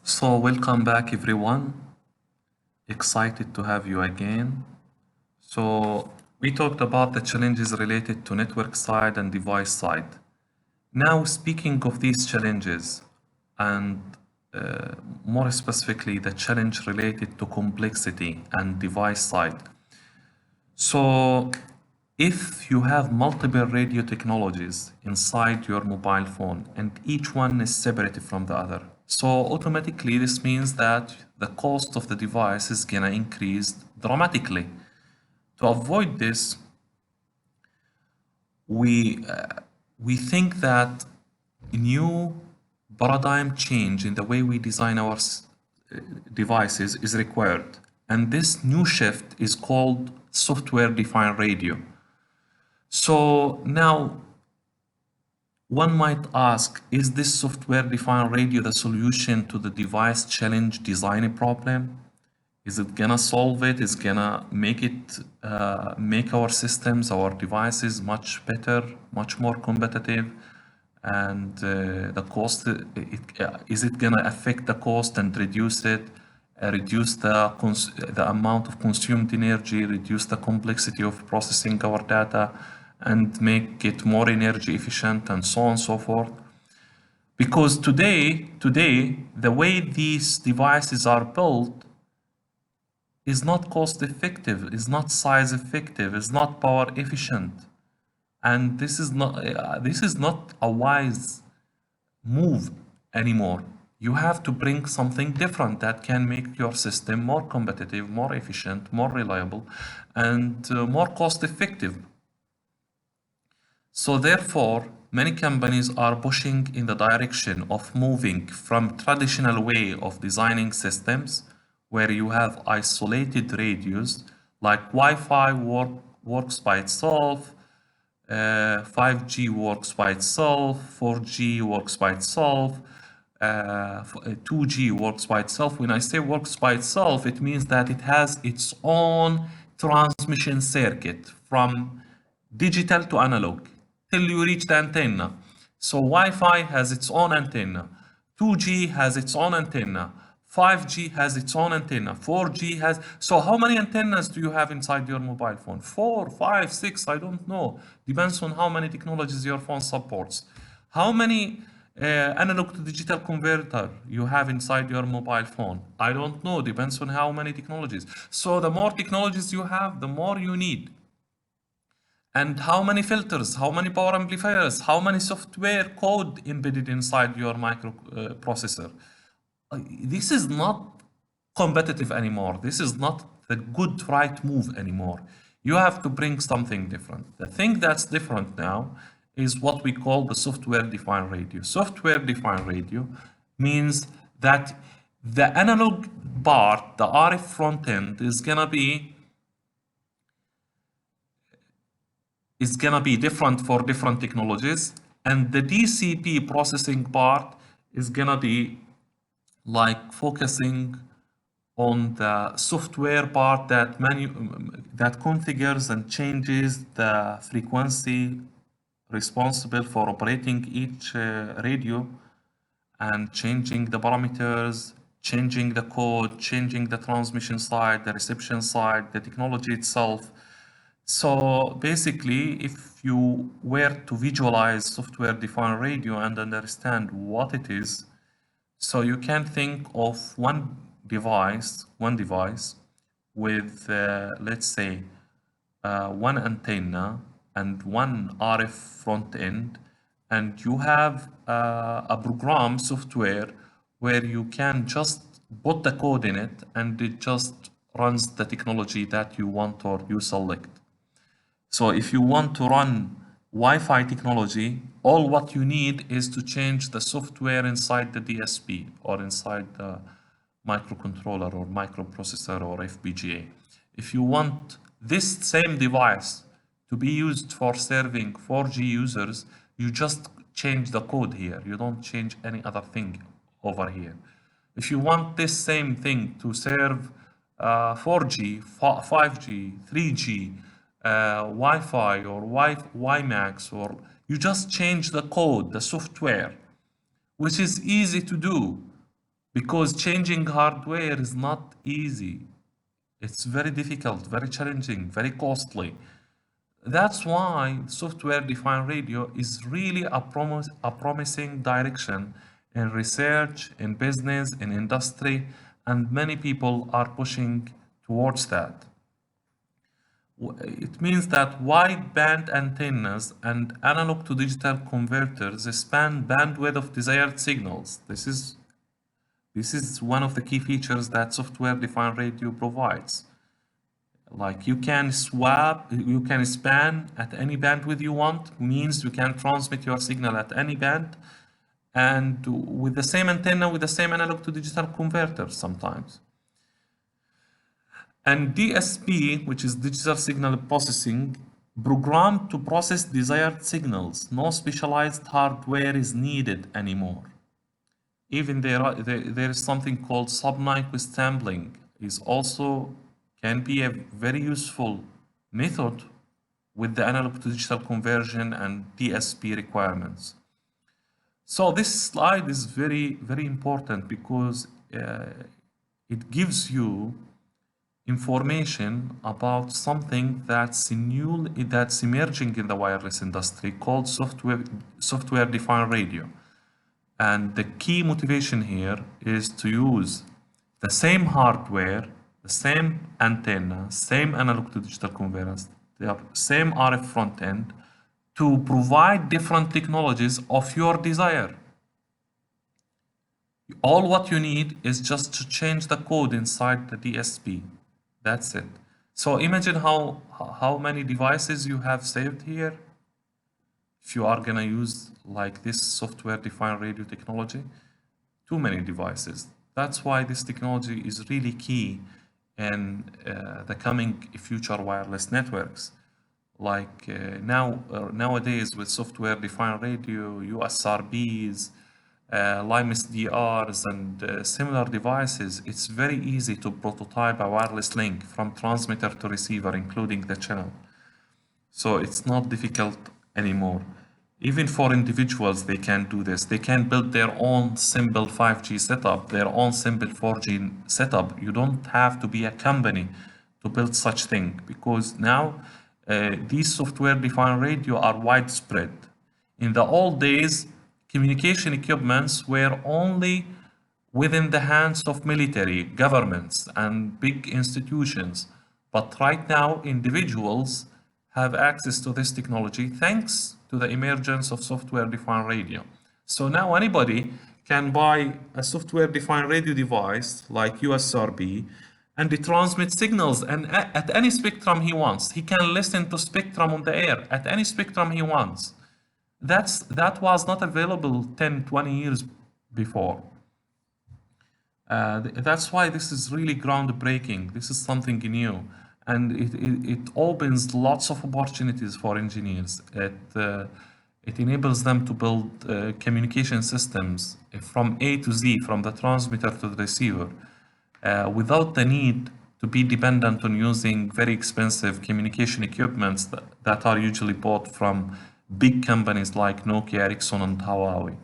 So welcome back everyone. Excited to have you again. So we talked about the challenges related to network side and device side. Now speaking of these challenges and more specifically the challenge related to complexity and device side. So if you have multiple radio technologies inside your mobile phone and each one is separated from the other, so automatically this means that the cost of the device is gonna increase dramatically. To avoid this, we think that a new paradigm change in the way we design our devices is required. And this new shift is called software-defined radio. So now one might ask, is this software-defined radio the solution to the device challenge design problem? Is it gonna solve it? Is gonna make it make our systems, our devices much better, much more competitive? And the cost, is it gonna affect the cost and reduce it? Reduce the amount of consumed energy, reduce the complexity of processing our data, and make it more energy efficient, and so on and so forth. Because today, the way these devices are built is not cost effective, is not size effective, is not power efficient. And this is not a wise move anymore. You have to bring something different that can make your system more competitive, more efficient, more reliable, and more cost effective. So therefore, many companies are pushing in the direction of moving from traditional way of designing systems where you have isolated radios like Wi-Fi works by itself, 5G works by itself, 4G works by itself, 2G works by itself. When I say works by itself, it means that it has its own transmission circuit from digital to analog till you reach the antenna. So Wi-Fi has its own antenna, 2G has its own antenna, 5G has its own antenna, 4G has. So how many antennas do you have inside your mobile phone? 4, 5, 6, I don't know. Depends on how many technologies your phone supports. How many analog to digital converter you have inside your mobile phone? I don't know. Depends on how many technologies. So the more technologies you have, the more you need. And how many filters, how many power amplifiers, how many software code embedded inside your microprocessor. This is not competitive anymore. This is not the good, right move anymore. You have to bring something different. The thing that's different now is what we call the software-defined radio. Software-defined radio means that the analog part, the RF front end, is gonna be different for different technologies, and the DCP processing part is gonna be like focusing on the software part that configures and changes the frequency responsible for operating each radio, and changing the parameters, changing the code, changing the transmission side, the reception side, the technology itself. So basically, if you were to visualize software-defined radio and understand what it is, so you can think of one device with, let's say, one antenna and one RF front end, and you have a program software where you can just put the code in it and it just runs the technology that you want or you select. So if you want to run Wi-Fi technology, all what you need is to change the software inside the DSP or inside the microcontroller or microprocessor or FPGA. If you want this same device to be used for serving 4G users, you just change the code here. You don't change any other thing over here. If you want this same thing to serve 4G, 5G, 3G, Wi-Fi or WiMAX, or you just change the code, the software, which is easy to do because changing hardware is not easy. It's very difficult, very challenging, very costly. That's why software-defined radio is really a promising direction in research, in business, in industry, and many people are pushing towards that. It means that wideband antennas and analog to digital converters span bandwidth of desired signals. This is one of the key features that software-defined radio provides. Like you can span at any bandwidth you want, means you can transmit your signal at any band, and with the same antenna, with the same analog to digital converter sometimes. And DSP, which is digital signal processing, programmed to process desired signals. No specialized hardware is needed anymore. Even there is something called sub-Nyquist sampling, is also can be a very useful method with the analog to digital conversion and DSP requirements. So this slide is very, very important because it gives you information about something that's new, that's emerging in the wireless industry called software-defined radio. And the key motivation here is to use the same hardware, the same antenna, same analog to digital converters, the same RF front end to provide different technologies of your desire. All what you need is just to change the code inside the DSP. That's it. So imagine how many devices you have saved here if you are gonna use like this software-defined radio technology. Too many devices. That's why this technology is really key in the coming future wireless networks. Like nowadays with software-defined radio, USRBs, LIMS DRs, and similar devices, it's very easy to prototype a wireless link from transmitter to receiver, including the channel. So it's not difficult anymore. Even for individuals, they can do this. They can build their own simple 5G setup, their own simple 4G setup. You don't have to be a company to build such thing, because now these software-defined radio are widespread. In the old days, communication equipments were only within the hands of military, governments, and big institutions. But right now, individuals have access to this technology thanks to the emergence of software-defined radio. So now anybody can buy a software-defined radio device like USRB, and it transmits signals and at any spectrum he wants. He can listen to spectrum on the air at any spectrum he wants. That was not available 10, 20 years before. That's why this is really groundbreaking. This is something new, and it opens lots of opportunities for engineers. It enables them to build communication systems from A to Z, from the transmitter to the receiver, without the need to be dependent on using very expensive communication equipments that are usually bought from big companies like Nokia, Ericsson, and Huawei.